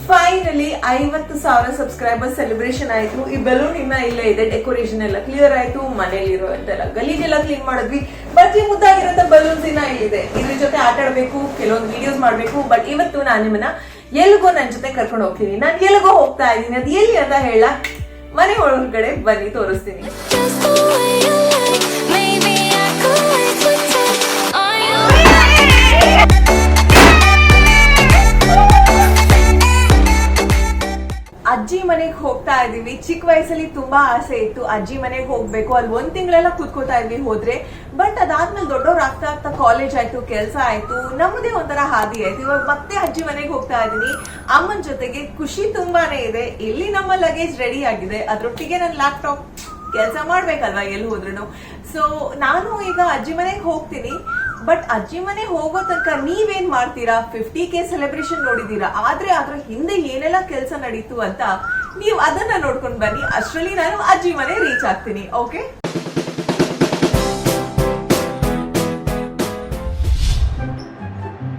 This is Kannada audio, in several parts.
ಫೈನಲಿ 50,000 ಸಬ್ಸ್ಕ್ರೈಬರ್ಸ್ ಸೆಲೆಬ್ರೇಷನ್ ಆಯ್ತು. ಈ ಬೆಲೂನ್ ಇನ್ನ ಇಲ್ಲೇ ಇದೆ, ಡೆಕೋರೇಷನ್ ಎಲ್ಲ ಕ್ಲಿಯರ್ ಆಯ್ತು, ಮನೇಲಿರುವಂತೆಲ್ಲ ಗಲೀಜೆಲ್ಲ ಕ್ಲೀನ್ ಮಾಡಿದ್ವಿ. ಬಟ್ ಈ ಮುದ್ದಾಗಿರೋ ಬಲೂನ್ಸ್ ಇನ್ನ ಇಲ್ಲಿದೆ, ಇದ್ರ ಜೊತೆ ಆಟ ಆಡ್ಬೇಕು, ಕೆಲವೊಂದು ವಿಡಿಯೋಸ್ ಮಾಡ್ಬೇಕು. ಬಟ್ ಇವತ್ತು ನಾನು ನಿಮ್ಮನ್ನ ಎಲ್ಗೋ ನನ್ನ ಜೊತೆ ಕರ್ಕೊಂಡು ಹೋಗ್ತೀನಿ. ನಾನು ಎಲ್ಗೋ ಹೋಗ್ತಾ ಇದ್ದೀನಿ, ಅದು ಎಲ್ಲಿ ಅಂತ ಹೇಳ, ಮನೆ ಒಳಗಡೆ ಬನ್ನಿ ತೋರಿಸ್ತೀನಿ. ಅಜ್ಜಿ ಮನೆಗೆ ಹೋಗ್ತಾ ಇದೀವಿ. ಚಿಕ್ಕ ವಯಸ್ಸಲ್ಲಿ ತುಂಬಾ ಆಸೆ ಇತ್ತು ಅಜ್ಜಿ ಮನೆಗೆ ಹೋಗ್ಬೇಕು, ಅಲ್ಲಿ 1 ತಿಂಗಳೆಲ್ಲ ಕೂತ್ಕೋತಾ ಇದ್ವಿ ಹೋದ್ರೆ. ಬಟ್ ಅದಾದ್ಮೇಲೆ ದೊಡ್ಡವ್ರು ಆಗ್ತಾ ಆಗ್ತಾ ಕಾಲೇಜ್ ಆಯ್ತು, ಕೆಲಸ ಆಯ್ತು, ನಮ್ಮದೇ ಒಂಥರ ಹಾದಿ ಆಯ್ತು. ಇವಾಗ ಮತ್ತೆ ಅಜ್ಜಿ ಮನೆಗೆ ಹೋಗ್ತಾ ಇದೀನಿ ಅಮ್ಮನ ಜೊತೆಗೆ. ಖುಷಿ ತುಂಬಾನೇ ಇದೆ. ಇಲ್ಲಿ ನಮ್ಮ ಲಗೇಜ್ ರೆಡಿ ಆಗಿದೆ, ಅದ್ರೊಟ್ಟಿಗೆ ನನ್ನ ಲ್ಯಾಪ್ಟಾಪ್, ಕೆಲಸ ಮಾಡ್ಬೇಕಲ್ವಾ ಎಲ್ಲಿ ಹೋದ್ರು. ಸೊ ನಾನು ಈಗ ಅಜ್ಜಿ ಮನೆಗೆ ಹೋಗ್ತೀನಿ. ಬಟ್ ಅಜ್ಜಿ ಮನೆ ಹೋಗೋ ತನಕ ನೀವೇನ್ ಮಾಡ್ತೀರಾ? 50K ಸೆಲೆಬ್ರೇಷನ್ ನೋಡಿದೀರಾ, ಆದ್ರೆ ಅದ್ರ ಹಿಂದೆ ಏನೆಲ್ಲ ಕೆಲಸ ನಡೀತು ಅಂತ ನೀವು ಅದನ್ನ ನೋಡ್ಕೊಂಡು ಬನ್ನಿ. ಅಷ್ಟರಲ್ಲಿ ನಾನು ಅಜ್ಜಿ ಮನೆ ರೀಚ್ ಆಗ್ತೀನಿ. Okay,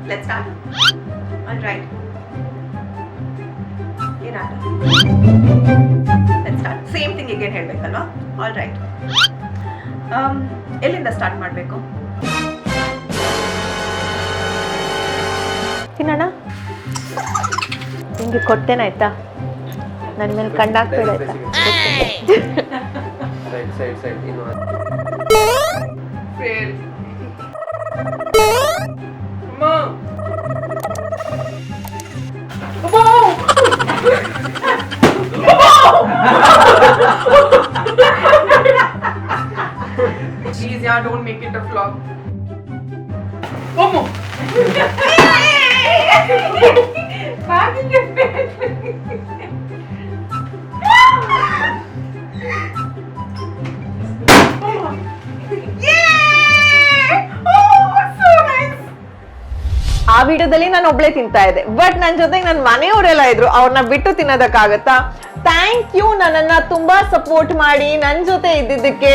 let's start. ಆಲ್ರೈಟ್, ಏನಾಟ? Let's start. ಸೇಮ್ ಥಿಂಗ್ ಈಗ ಹೇಳ್ಬೇಕಲ್ವಾ? ಆಲ್ರೈಟ್, ಎಲ್ಲಿಂದ ಸ್ಟಾರ್ಟ್ ಮಾಡ್ಬೇಕು? ತಿನ್ನೋಣ. ನಿಂಗೆ ಕೊಡ್ತೇನಾಯ್ತಾ? ನನ್ನ ಮೇಲೆ ಕಣ್ಣಾಕ್ಬೇಡ ಆಯ್ತಾ? Please, yeah, don't make it a vlog. Back in your bed. ಆ ವಿಡಿಯೋದಲ್ಲಿ ನಾನು ಒಬ್ಳೆ ತಿಂತಾ ಇದ್ದೆ, ಬಟ್ ನನ್ನ ಜೊತೆಗೆ ನನ್ನ ಮನೆಯವರೆಲ್ಲ ಇದ್ರು. ಅವ್ರನ್ನ ಬಿಟ್ಟು ತಿನ್ನೋದಕ್ಕಾಗತ್ತಾ? ಥ್ಯಾಂಕ್ ಯು, ನನ್ನನ್ನ ತುಂಬಾ ಸಪೋರ್ಟ್ ಮಾಡಿ ನನ್ನ ಜೊತೆ ಇದ್ದಿದ್ದಕ್ಕೆ.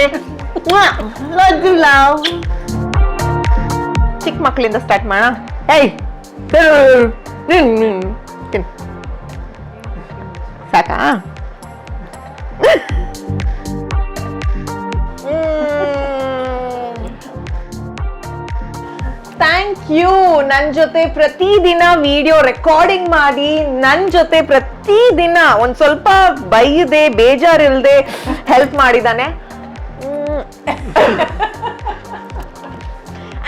ಚಿಕ್ಕ ಮಕ್ಕಳಿಂದ ಸ್ಟಾರ್ಟ್ ಮಾಡೋಣ. ಏಯ್, ಸಾಕಾ? Thank you. ನನ್ ಜೊತೆ ಪ್ರತಿದಿನ ವಿಡಿಯೋ ರೆಕಾರ್ಡಿಂಗ್ ಮಾಡಿ, ನನ್ ಜೊತೆ ಪ್ರತಿದಿನ ಒಂದ್ ಸ್ವಲ್ಪ ಬೈದೆ, ಬೇಜಾರಿಲ್ದೆ ಹೆಲ್ಪ್ ಮಾಡಿದಾನೆ.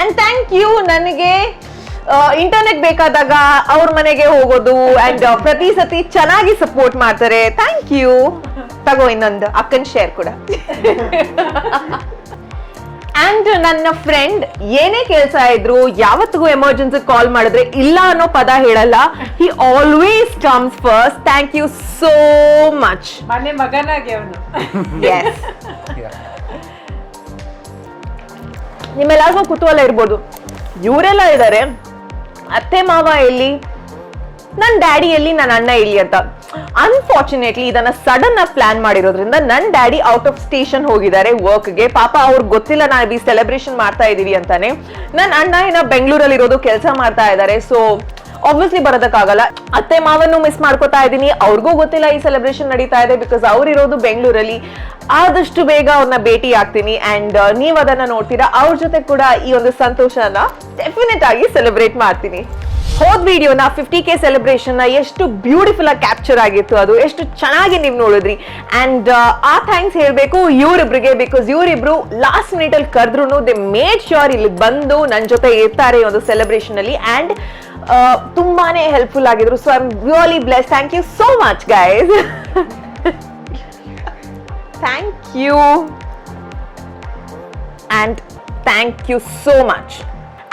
ಅಂಡ್ ಥ್ಯಾಂಕ್ ಯು, ನನಗೆ ಇಂಟರ್ನೆಟ್ ಬೇಕಾದಾಗ ಅವ್ರ ಮನೆಗೆ ಹೋಗೋದು ಅಂಡ್ ಪ್ರತಿ ಸತಿ ಚೆನ್ನಾಗಿ ಸಪೋರ್ಟ್ ಮಾಡ್ತಾರೆ. Thank you. ತಗೋ ಇನ್ನೊಂದು ಅಕ್ಕನ್ ಶೇರ್ ಕೂಡ. ಅಂಡ್ ನನ್ನ ಫ್ರೆಂಡ್ ಏನೇ ಕೆಲಸ ಇದ್ರು ಯಾವತ್ತಿಗೂ ಎಮರ್ಜೆನ್ಸಿ ಕಾಲ್ ಮಾಡಿದ್ರೆ ಇಲ್ಲ ಅನ್ನೋ ಪದ ಹೇಳಲ್ಲ. He always comes first. Thank you so much. ಮನೆ ಮಗನಾಗಿ ಅವನು. ಎಸ್. ನಿಮ್ಮೆಲ್ಲರಿಗೂ ಕುತೂಹಲ ಇರ್ಬೋದು, ಇವರೆಲ್ಲ ಇದ್ದಾರೆ, ಅತ್ತೆ ಮಾವ ಎಲ್ಲಿ, ನನ್ನ ಡ್ಯಾಡಿ ಎಲ್ಲಿ, ನನ್ನ ಅಣ್ಣ ಎಲ್ಲಿ ಅಂತ. ಅನ್ಫಾರ್ಚುನೇಟ್ಲಿ ಇದನ್ನ ಸಡನ್ ಆಗಿ ಪ್ಲಾನ್ ಮಾಡಿರೋದ್ರಿಂದ ನನ್ನ ಡ್ಯಾಡಿ ಔಟ್ ಆಫ್ ಸ್ಟೇಷನ್ ಹೋಗಿದ್ದಾರೆ ವರ್ಕ್ಗೆ. ಪಾಪ ಅವ್ರಿಗೆ ಗೊತ್ತಿಲ್ಲ ನಾವು ಈ ಸೆಲೆಬ್ರೇಷನ್ ಮಾಡ್ತಾ ಇದೀವಿ ಅಂತಾನೆ. ನನ್ನ ಅಣ್ಣ ಏನ ಬೆಂಗಳೂರಲ್ಲಿ ಇರೋದು, ಕೆಲಸ ಮಾಡ್ತಾ ಇದ್ದಾರೆ. ಸೊ ಆಬ್ವಿಯಸ್ಲಿ ಬರೋದಕ್ಕಾಗಲ್ಲ. ಅತ್ತೆ ಮಾವನ್ನು ಮಿಸ್ ಮಾಡ್ಕೋತಾ ಇದ್ದೀನಿ. ಅವ್ರಿಗೂ ಗೊತ್ತಿಲ್ಲ ಈ ಸೆಲೆಬ್ರೇಷನ್ ನಡೀತಾ ಇದೆ, ಬಿಕಾಸ್ ಅವ್ರಿರೋದು ಬೆಂಗಳೂರಲ್ಲಿ. ಆದಷ್ಟು ಬೇಗ ಅವ್ರನ್ನ ಭೇಟಿ ಆಗ್ತೀನಿ ಅಂಡ್ ನೀವ್ ಅದನ್ನ ನೋಡ್ತೀರಾ. ಅವ್ರ ಜೊತೆ ಕೂಡ ಈ ಒಂದು ಸಂತೋಷನ ಡೆಫಿನೆಟ್ ಆಗಿ ಸೆಲೆಬ್ರೇಟ್ ಮಾಡ್ತೀನಿ. ಹೋದ್ ವಿಡಿಯೋನ 50K ಸೆಲೆಬ್ರೇಷನ್ ನ ಎಷ್ಟು ಬ್ಯೂಟಿಫುಲ್ ಆಗಿ ಕ್ಯಾಪ್ಚರ್ ಆಗಿತ್ತು, ಅದು ಎಷ್ಟು ಚೆನ್ನಾಗಿ ನೀವು ನೋಡಿದ್ರಿ. ಅಂಡ್ ಆ ಥ್ಯಾಂಕ್ಸ್ ಹೇಳ್ಬೇಕು ಇವರಿಬ್ರಿಗೆ, ಬಿಕಾಸ್ ಇವರಿಬ್ರು ಲಾಸ್ಟ್ ಮಿನಿಟ್ ಅಲ್ಲಿ ಕರೆದ್ರು ದೇ ಮೇಡ್ ಶ್ಯೂರ್ ಇಲ್ಲಿ ಬಂದು ನನ್ನ ಜೊತೆ ಇರ್ತಾರೆ ಈ ಒಂದು ಸೆಲೆಬ್ರೇಷನ್ ಅಲ್ಲಿ. ಅಂಡ್ ತುಂಬಾನೇ ಹೆಲ್ಪ್ಫುಲ್ ಆಗಿದ್ರು. So I am really blessed. Thank you so much guys. Thank you and thank you so much.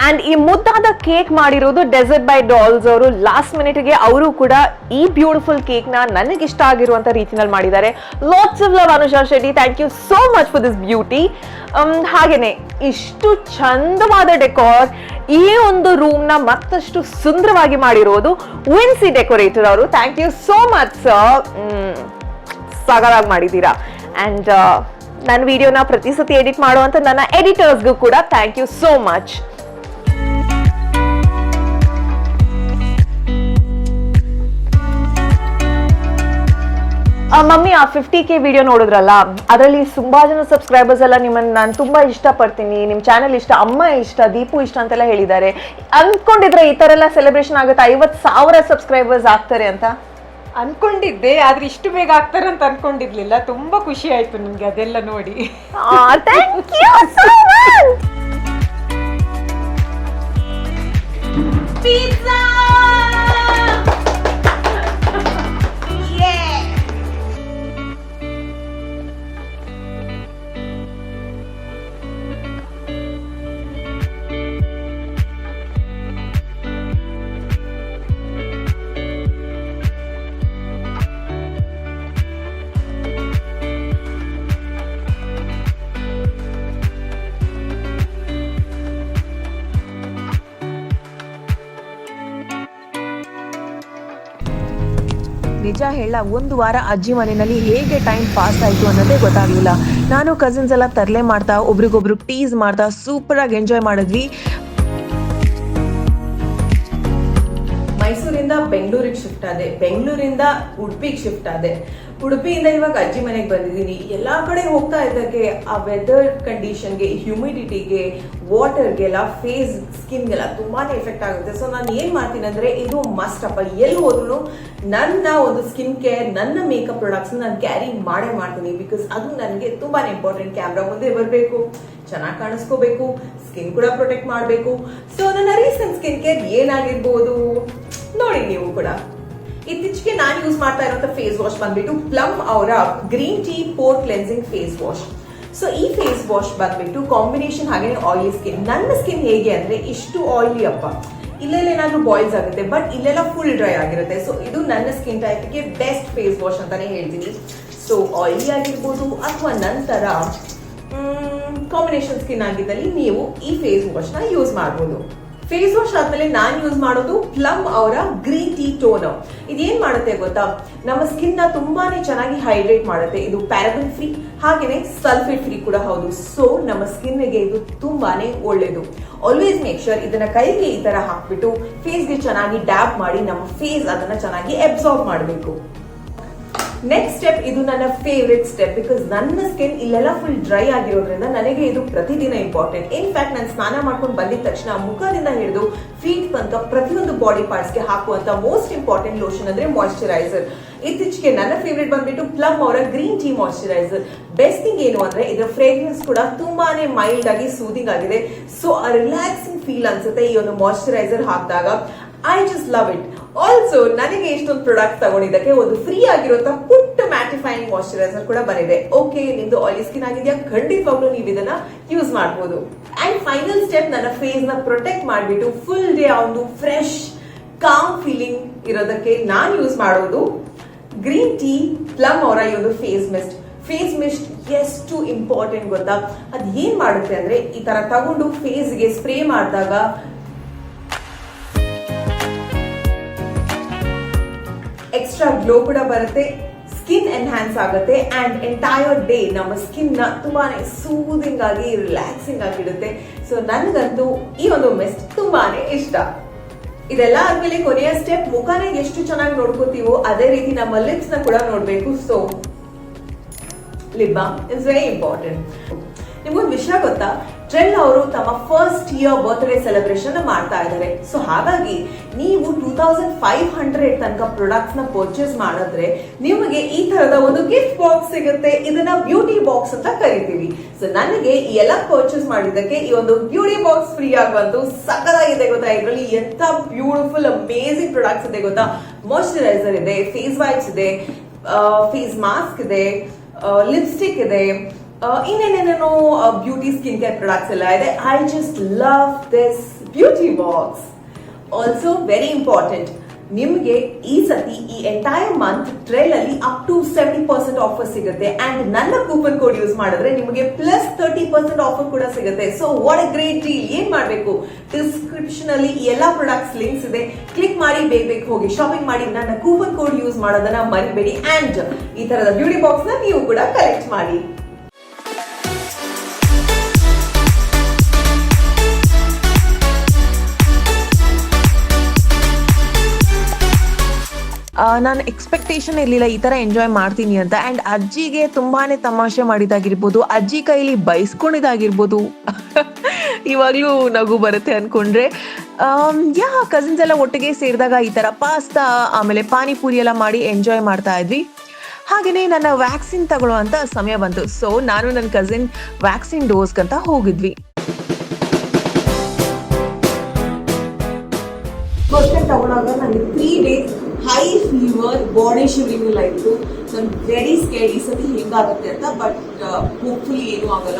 And ಈ ಮುದ್ದಾದ ಕೇಕ್ ಮಾಡಿರೋದು ಡೆಸರ್ಟ್ ಬೈ ಡಾಲ್ಸ್ ಅವರು. ಲಾಸ್ಟ್ ಮಿನಿಟ್ಗೆ ಅವರು ಕೂಡ ಈ ಬ್ಯೂಟಿಫುಲ್ ಕೇಕ್ ನ ನನಗೆ ಇಷ್ಟ ಆಗಿರುವಂತ ರೀತಿನಲ್ಲಿ ಮಾಡಿದ್ದಾರೆ. Lots of love Anusha Shetty. Thank you so much for this beauty. ಹಾಗೇನೆ ಇಷ್ಟು ಚಂದವಾದ ಡೆಕೋರ್, ಈ ಒಂದು ರೂಮ್ ನ ಮತ್ತಷ್ಟು ಸುಂದರವಾಗಿ ಮಾಡಿರೋದು ವಿನ್ಸಿ ಡೆಕೋರೇಟರ್ ಅವರು. Thank you so much sir, ಸಾಗವಾಗಿ ಮಾಡಿದ್ದೀರಾ. ಅಂಡ್ ನನ್ನ ವಿಡಿಯೋನ ಪ್ರತಿ ಸತಿ ಎಡಿಟ್ ಮಾಡುವಂತ ನನ್ನ ಎಡಿಟರ್ಸ್ಗೂ ಕೂಡ thank you so much. Mummy ಆ 50K ವಿಡಿಯೋ ನೋಡಿದ್ರಲ್ಲ, ಅದರಲ್ಲಿ ತುಂಬಾ ಜನ ಸಬ್ಸ್ಕ್ರೈಬರ್ಸ್ ಎಲ್ಲ ನಿಮ್ಮನ್ನ ನಾನು ತುಂಬಾ ಇಷ್ಟಪಡ್ತೀನಿ, ನಿಮ್ಮ ಚಾನೆಲ್ ಇಷ್ಟ, ಅಮ್ಮ ಇಷ್ಟ, ದೀಪು ಇಷ್ಟ ಅಂತೆಲ್ಲ ಹೇಳಿದ್ದಾರೆ. ಅನ್ಕೊಂಡಿದ್ರೆ ಈ ತರ ಎಲ್ಲ ಸೆಲೆಬ್ರೇಷನ್ ಆಗುತ್ತೆ, 50,000 ಸಬ್ಸ್ಕ್ರೈಬರ್ಸ್ ಆಗ್ತಾರೆ ಅಂತ? ಅನ್ಕೊಂಡಿದ್ದೆ, ಆದ್ರೆ ಇಷ್ಟು ಬೇಗ ಆಗ್ತಾರೆ ಅಂತ ಅನ್ಕೊಂಡಿರ್ಲಿಲ್ಲ. ತುಂಬಾ ಖುಷಿ ಆಯ್ತು ನನ್ಗೆ ಅದೆಲ್ಲ ನೋಡಿ. Thank you so much. Pizza ನಿಜ ಹೇಳ, ಒಂದು ವಾರ ಅಜ್ಜಿ ಮನೆಯಲ್ಲಿ ಹೇಗೆ ಟೈಮ್ ಪಾಸ್ ಆಯಿತು ಅನ್ನೋದೇ ಗೊತ್ತಾಗಲಿಲ್ಲ. ನಾನು ಕಸಿನ್ಸ್ ಎಲ್ಲ ತರಲೆ ಮಾಡ್ತಾ ಒಬ್ರಿಗೊಬ್ರು ಟೀಸ್ ಮಾಡ್ತಾ ಸೂಪರಾಗಿ ಎಂಜಾಯ್ ಮಾಡಿದ್ವಿ. ಮೈಸೂರಿಂದ ಬೆಂಗಳೂರಿಗೆ ಶಿಫ್ಟ್ ಆದೆ, ಬೆಂಗಳೂರಿಂದ ಉಡುಪಿಗೆ ಶಿಫ್ಟ್ ಆದೆ, ಉಡುಪಿಯಿಂದ ಇವಾಗ ಅಜ್ಜಿ ಮನೆಗೆ ಬಂದಿದ್ದೀನಿ. ಎಲ್ಲಾ ಕಡೆ ಹೋಗ್ತಾ ಇದ್ದಕ್ಕೆ ಆ ವೆದರ್ ಕಂಡೀಷನ್ಗೆ, ಹ್ಯೂಮಿಡಿಟಿಗೆ, ವಾಟರ್ಗೆಲ್ಲ, ಫೇಸ್ ಸ್ಕಿನ್ಗೆಲ್ಲ ತುಂಬಾನೇ ಎಫೆಕ್ಟ್ ಆಗುತ್ತೆ. ಸೊ ನಾನು ಏನ್ ಮಾಡ್ತೀನಿ ಅಂದ್ರೆ, ಇದು ಮಸ್ಟ್ ಅಪ್ಪ. ಎಲ್ಲಿ ಹೋದ್ರು ನನ್ನ ಒಂದು ಸ್ಕಿನ್ ಕೇರ್, ನನ್ನ ಮೇಕಪ್ ಪ್ರಾಡಕ್ಟ್ಸ್ ನಾನು ಕ್ಯಾರಿ ಮಾಡೇ ಮಾಡ್ತೀನಿ. ಬಿಕಾಸ್ ಅದು ನನಗೆ ತುಂಬಾನೇ ಇಂಪಾರ್ಟೆಂಟ್. ಕ್ಯಾಮ್ರಾ ಮುಂದೆ ಬರಬೇಕು, ಚೆನ್ನಾಗಿ ಕಾಣಿಸ್ಕೋಬೇಕು, ಸ್ಕಿನ್ ಕೂಡ ಪ್ರೊಟೆಕ್ಟ್ ಮಾಡಬೇಕು. ಸೊ ನನ್ನ ರೀಸೆಂಟ್ ಸ್ಕಿನ್ ಕೇರ್ ಏನಾಗಿರ್ಬೋದು ನೋಡಿ ನೀವು ಕೂಡ. ಇತ್ತೀಚೆಗೆ ನಾನು ಯೂಸ್ ಮಾಡ್ತಾ ಇರುವಂತ ಫೇಸ್ ವಾಶ್ ಬಂದ್ಬಿಟ್ಟು ಪ್ಲಮ್ ಅವರ green tea pore cleansing face wash. So ಈ ಫೇಸ್ ವಾಶ್ ಬಂದ್ಬಿಟ್ಟು ಕಾಂಬಿನೇಷನ್ ಹಾಗೆ ಆಯಿಲಿ ಸ್ಕಿನ್. ನನ್ನ ಸ್ಕಿನ್ ಹೇಗೆ ಅಂದ್ರೆ ಇಷ್ಟು ಆಯಿಲಿ ಅಪ್ಪ, ಇಲ್ಲೆಲ್ಲ ಏನಾದ್ರೂ ಬಾಯ್ಲ್ಸ್ ಆಗುತ್ತೆ, ಬಟ್ ಇಲ್ಲೆಲ್ಲ ಫುಲ್ ಡ್ರೈ ಆಗಿರುತ್ತೆ. ಸೊ ಇದು ನನ್ನ ಸ್ಕಿನ್ ಟೈಪ್ಗೆ ಬೆಸ್ಟ್ ಫೇಸ್ ವಾಶ್ ಅಂತಾನೆ ಹೇಳ್ತೀನಿ. ಸೊ ಆಯಿಲಿ ಆಗಿರ್ಬೋದು ಅಥವಾ ನಂತರ ಕಾಂಬಿನೇಷನ್ ಸ್ಕಿನ್ ಆಗಿದ್ದಲ್ಲಿ ನೀವು ಈ ಫೇಸ್ ವಾಶ್ ನ ಯೂಸ್ ಮಾಡಬಹುದು. ಫೇಸ್ ವಾಶ್ ಆದ್ಮೇಲೆ ನಾನು ಯೂಸ್ ಮಾಡೋದು ಪ್ಲಮ್ ಅವರ ಗ್ರೀನ್ ಟೀ ಟೋನರ್. ಇದೇನ್ ಮಾಡುತ್ತೆ ಗೊತ್ತಾ, ನಮ್ಮ ಸ್ಕಿನ್ ನ ತುಂಬಾನೇ ಚೆನ್ನಾಗಿ ಹೈಡ್ರೇಟ್ ಮಾಡುತ್ತೆ. ಇದು ಪ್ಯಾರಾಬನ್ ಫ್ರೀ ಹಾಗೇನೆ ಸಲ್ಫೇಟ್ ಫ್ರೀ ಕೂಡ ಹೌದು. ಸೊ ನಮ್ಮ ಸ್ಕಿನ್ ಗೆ ಇದು ತುಂಬಾನೇ ಒಳ್ಳೇದು. ಆಲ್ವೇಸ್ ಮೇಕ್ ಶೋರ್ ಇದನ್ನ ಕೈಗೆ ಈ ತರ ಹಾಕ್ಬಿಟ್ಟು ಫೇಸ್ಗೆ ಚೆನ್ನಾಗಿ ಡ್ಯಾಪ್ ಮಾಡಿ ನಮ್ಮ ಫೇಸ್ ಅದನ್ನ ಚೆನ್ನಾಗಿ ಅಬ್ಸಾರ್ಬ್ ಮಾಡಬೇಕು. ನೆಕ್ಸ್ಟ್ ಸ್ಟೆಪ್, ಇದು ನನ್ನ ಫೇವ್ರೆಟ್ ಸ್ಟೆಪ್. ಬಿಕಾಸ್ ನನ್ನ ಸ್ಕಿನ್ ಇಲ್ಲೆಲ್ಲ ಫುಲ್ ಡ್ರೈ ಆಗಿರೋದ್ರಿಂದ ನನಗೆ ಇದು ಪ್ರತಿದಿನ ಇಂಪಾರ್ಟೆಂಟ್. ಇನ್ಫ್ಯಾಕ್ಟ್ ನಾನು ಸ್ನಾನ ಮಾಡ್ಕೊಂಡು ಬಂದಿದ ತಕ್ಷಣ ಮುಖದಿಂದ ಹಿಡಿದು ಫೀಟ್ ತನಕ ಪ್ರತಿಯೊಂದು ಬಾಡಿ ಪಾರ್ಟ್ಸ್ ಗೆ ಹಾಕುವಂತ ಮೋಸ್ಟ್ ಇಂಪಾರ್ಟೆಂಟ್ ಲೋಷನ್ ಅಂದ್ರೆ ಮಾಯಿಶ್ಚರೈಸರ್. ಇತ್ತೀಚೆಗೆ ನನ್ನ ಫೇವ್ರೆಟ್ ಬಂದ್ಬಿಟ್ಟು ಪ್ಲಮ್ ಅವರ green tea moisturiser. Best thing ಏನು ಅಂದ್ರೆ ಇದರ ಫ್ರೇಗ್ರೆನ್ಸ್ ಕೂಡ ತುಂಬಾನೇ ಮೈಲ್ಡ್ ಆಗಿ ಸೂದಿಂಗ್ ಆಗಿದೆ. ಸೊ ರಿಲ್ಯಾಕ್ಸಿಂಗ್ ಫೀಲ್ ಅನ್ಸುತ್ತೆ ಈ ಒಂದು ಮಾಯಿಶ್ಚರೈಸರ್ ಹಾಕಿದಾಗ. I just love it. Also ನನಗೆ ಇಷ್ಟೊಂದು ಪ್ರಾಡಕ್ಟ್ ತಗೊಂಡಿದ್ದಕ್ಕೆ ಒಂದು ಫ್ರೀ ಆಗಿರುವಂತಹ ಪುಟ್ಟ ಮ್ಯಾಟಿಫೈಯಿಂಗ್ ಮಾಯಿಶ್ಚರೈಸರ್ ಕೂಡ ಬಂದಿದೆ. ಓಕೆ, ನಿಮ್ದು ಆಯಿಲಿ ಸ್ಕಿನ್ ಆಗಿದೆಯಾ, ಖಂಡಿತವಾಗ್ಲೂ ನೀವು ಇದನ್ನ ಯೂಸ್ ಮಾಡಬಹುದು. ಅಂಡ್ ಫೈನಲ್ ಸ್ಟೆಪ್, ನನ್ನ ಫೇಸ್ ನ ಪ್ರೊಟೆಕ್ಟ್ ಮಾಡಿಬಿಟ್ಟು ಫುಲ್ ಡೇ ಒಂದು ಫ್ರೆಶ್ ಕಾಮ್ ಫೀಲಿಂಗ್ ಇರೋದಕ್ಕೆ ನಾನು ಯೂಸ್ ಮಾಡೋದು ಗ್ರೀನ್ ಟೀ ಪ್ಲಮ್ ಅವರ ಈ ಒಂದು ಫೇಸ್ ಮಿಸ್ಟ್. ಫೇಸ್ ಮಿಸ್ಟ್ ಎಷ್ಟು ಇಂಪಾರ್ಟೆಂಟ್ ಗೊತ್ತಾ, ಅದ್ ಏನ್ ಮಾಡುತ್ತೆ ಅಂದ್ರೆ ಈ ತರ ತಗೊಂಡು ಫೇಸ್ಗೆ ಸ್ಪ್ರೇ ಮಾಡಿದಾಗ ಎಕ್ಸ್ಟ್ರಾ ಗ್ಲೋ ಕೂಡ ಬರುತ್ತೆ, ಸ್ಕಿನ್ ಎನ್ಹಾನ್ಸ್ ಆಗುತ್ತೆ ಅಂಡ್ ಎಂಟೈರ್ ಡೇ ನಮ್ಮ ಸ್ಕಿನ್ ನ ತುಂಬಾನೇ ಸೂದಿಂಗ್ ಆಗಿ ರಿಲ್ಯಾಕ್ಸಿಂಗ್ ಆಗಿರುತ್ತೆ. ಸೊ ನನಗಂತೂ ಈ ಒಂದು ಮಿಸ್ಟ್ ತುಂಬಾನೇ ಇಷ್ಟ. ಇದೆಲ್ಲ ಆದ್ಮೇಲೆ ಕೊನೆಯ ಸ್ಟೆಪ್, ಮುಖನ ಎಷ್ಟು ಚೆನ್ನಾಗಿ ನೋಡ್ಕೋತೀವೋ ಅದೇ ರೀತಿ ನಮ್ಮ ಲಿಪ್ಸ್ ನ ಕೂಡ ನೋಡ್ಬೇಕು. So lip balm is very important. ನಿಮ್ಗೊಂದು ವಿಷಯ ಗೊತ್ತಾ, ಟ್ರೆಲ್ ಅವರು ತಮ್ಮ ಫಸ್ಟ್ ಇಯರ್ ಬರ್ತ್ಡೇ ಸೆಲೆಬ್ರೇಷನ್ ಮಾಡ್ತಾ ಇದ್ದಾರೆ. ಸೊ ಹಾಗಾಗಿ ನೀವು 2500 ತನಕ ಪ್ರಾಡಕ್ಟ್ಸ್ ನ ಪರ್ಚೇಸ್ ಮಾಡಿದ್ರೆ ನಿಮಗೆ ಈ ತರದ ಒಂದು ಗಿಫ್ಟ್ ಬಾಕ್ಸ್ ಸಿಗುತ್ತೆ. ಇದನ್ನ ಬ್ಯೂಟಿ ಬಾಕ್ಸ್ ಅಂತ ಕರಿತೀವಿ. ಸೊ ನನಗೆ ಈ ಎಲ್ಲ ಪರ್ಚೇಸ್ ಮಾಡಿದ್ದಕ್ಕೆ ಈ ಒಂದು ಬ್ಯೂಟಿ ಬಾಕ್ಸ್ ಫ್ರೀ ಆಗಿ ಬಂತು. ಸಕ್ಕತ್ತಾಗಿದೆ ಗೊತ್ತಾ, ಇದರಲ್ಲಿ ಎಂತ ಬ್ಯೂಟಿಫುಲ್ ಅಮೇಜಿಂಗ್ ಪ್ರಾಡಕ್ಟ್ಸ್ ಇದೆ ಗೊತ್ತಾ. ಮಾಯಿಶ್ಚರೈಸರ್ ಇದೆ, ಫೇಸ್ ವೈಪ್ಸ್ ಇದೆ, ಫೇಸ್ ಮಾಸ್ಕ್ ಇದೆ, ಲಿಪ್ಸ್ಟಿಕ್ ಇದೆ, ಇನ್ನೇನೇನೇನೋ ಬ್ಯೂಟಿ ಸ್ಕಿನ್ ಕೇರ್ ಪ್ರಾಡಕ್ಟ್ಸ್ ಎಲ್ಲ ಇದೆ. I just love this beauty box. Also very important, ನಿಮಗೆ ಈ ಸತಿ ಈ ಎಂಟೈರ್ ಮಂತ್ ಟ್ರೇಲ್ ಅಲ್ಲಿ ಅಪ್ ಟು 70% ಆಫರ್ ಸಿಗುತ್ತೆ. ಅಂಡ್ ನನ್ನ ಕೂಪನ್ ಕೋಡ್ ಯೂಸ್ ಮಾಡಿದ್ರೆ ನಿಮಗೆ ಪ್ಲಸ್ 30% ಆಫರ್ ಕೂಡ ಸಿಗುತ್ತೆ. So what A great deal. ಏನ್ ಮಾಡ್ಬೇಕು, ಡಿಸ್ಕ್ರಿಪ್ಷನ್ ಅಲ್ಲಿ ಎಲ್ಲಾ ಪ್ರಾಡಕ್ಟ್ಸ್ ಲಿಂಕ್ಸ್ ಇದೆ, ಕ್ಲಿಕ್ ಮಾಡಿ ಬೇಗ ಹೋಗಿ ಶಾಪಿಂಗ್ ಮಾಡಿ. ನನ್ನ ಕೂಪನ್ ಕೋಡ್ ಯೂಸ್ ಮಾಡೋದನ್ನ ಮರಿಬೇಡಿ. ಅಂಡ್ ಈ ತರದ ಬ್ಯೂಟಿ ಬಾಕ್ಸ್ ನ ನೀವು ಕೂಡ ಕಲೆಕ್ಟ್ ಮಾಡಿ. ನಾನು ಎಕ್ಸ್ಪೆಕ್ಟೇಷನ್ ಇರಲಿಲ್ಲ ಈ ಥರ ಎಂಜಾಯ್ ಮಾಡ್ತೀನಿ ಅಂತ. ಆ್ಯಂಡ್ ಅಜ್ಜಿಗೆ ತುಂಬಾನೇ ತಮಾಷೆ ಮಾಡಿದಾಗಿರ್ಬೋದು, ಅಜ್ಜಿ ಕೈಲಿ ಬೈಸ್ಕೊಂಡಿದ್ದಾಗಿರ್ಬೋದು. ಇವಾಗಲೂ ನಗು ಬರುತ್ತೆ ಅಂದ್ಕೊಂಡ್ರೆ. ಕಸಿನ್ಸ್ ಎಲ್ಲ ಒಟ್ಟಿಗೆ ಸೇರಿದಾಗ ಈ ಥರ ಪಾಸ್ತಾ ಆಮೇಲೆ ಪಾನಿಪುರಿ ಎಲ್ಲ ಮಾಡಿ ಎಂಜಾಯ್ ಮಾಡ್ತಾ ಇದ್ವಿ. ಹಾಗೆಯೇ ನನ್ನ ವ್ಯಾಕ್ಸಿನ್ ತಗೊಳ್ಳುವಂಥ ಸಮಯ ಬಂತು. ಸೊ ನಾನು ನನ್ನ ಕಸಿನ್ ವ್ಯಾಕ್ಸಿನ್ ಡೋಸ್ಗಂತ ಹೋಗಿದ್ವಿ. ಫಸ್ಟ್ ಟೈಮ್ ತಗೊಂಡಾಗ ನನಗೆ 3 days high fever, body shivering ಎಲ್ಲ ಇತ್ತು. ನಾನು ವೆರಿ ಸ್ಕೇರ್ಡ್ ಈ ಸತಿ ಹೆಂಗಾಗುತ್ತೆ ಅಂತ. ಬಟ್ ಹೋಪ್ಫುಲಿ ಏನೂ ಆಗಲ್ಲ.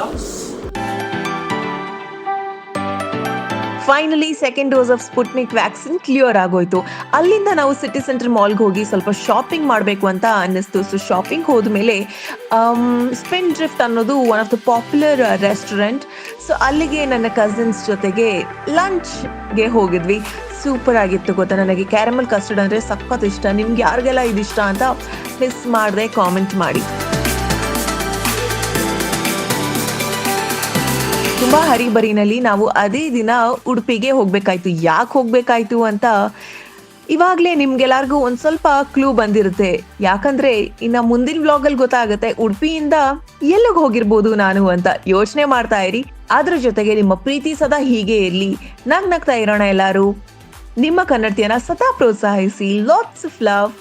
Finally second dose of Sputnik vaccine clear ಆಗೋಯ್ತು. ಅಲ್ಲಿಂದ ನಾವು ಸಿಟಿ ಸೆಂಟರ್ ಮಾಲ್ಗೆ ಹೋಗಿ ಸ್ವಲ್ಪ ಶಾಪಿಂಗ್ ಮಾಡಬೇಕು ಅಂತ ಅನ್ನಿಸ್ತು. ಸೊ ಶಾಪಿಂಗ್ ಹೋದ್ಮೇಲೆ ಸ್ಪಿನ್ ಡ್ರಿಫ್ಟ್ ಅನ್ನೋದು one of the popular restaurant. So ಅಲ್ಲಿಗೆ ನನ್ನ ಕಸಿನ್ಸ್ ಜೊತೆಗೆ ಲಂಚ್ಗೆ ಹೋಗಿದ್ವಿ. ಸೂಪರ್ ಆಗಿತ್ತು ಗೊತ್ತಾ. ನನಗೆ ಕ್ಯಾರಮಲ್ ಕಸ್ಟರ್ಡ್ ಅಂದರೆ ಸಖತ್ ಇಷ್ಟ. ನಿಮ್ಗೆ ಯಾರಿಗೆಲ್ಲ ಇದಿಷ್ಟ ಅಂತ ಮಿಸ್ ಮಾಡದೆ ಕಾಮೆಂಟ್ ಮಾಡಿ. ತುಂಬ ಹರಿಬರಿನಲ್ಲಿ ನಾವು ಅದೇ ದಿನ ಉಡುಪಿಗೆ ಹೋಗ್ಬೇಕಾಯ್ತು. ಯಾಕೆ ಹೋಗ್ಬೇಕಾಯ್ತು ಅಂತ ಇವಾಗಲೇ ನಿಮ್ಗೆಲ್ಲರಿಗೂ ಒಂದು ಸ್ವಲ್ಪ ಕ್ಲೂ ಬಂದಿರುತ್ತೆ. ಯಾಕಂದ್ರೆ ಇನ್ನು ಮುಂದಿನ ವ್ಲಾಗಲ್ಲಿ ಗೊತ್ತಾಗುತ್ತೆ ಉಡುಪಿಯಿಂದ ಎಲ್ಲಿಗೆ ಹೋಗಿರ್ಬೋದು ನಾನು ಅಂತ. ಯೋಚನೆ ಮಾಡ್ತಾ ಇರಿ. ಅದ್ರ ಜೊತೆಗೆ ನಿಮ್ಮ ಪ್ರೀತಿ ಸದಾ ಹೀಗೆ ಇರಲಿ. ನಗ್ನಗ್ತಾ ಇರೋಣ ಎಲ್ಲರೂ. ನಿಮ್ಮ ಕನ್ನಡತಿಯನ್ನ ಸದಾ ಪ್ರೋತ್ಸಾಹಿಸಿ. Lots of love.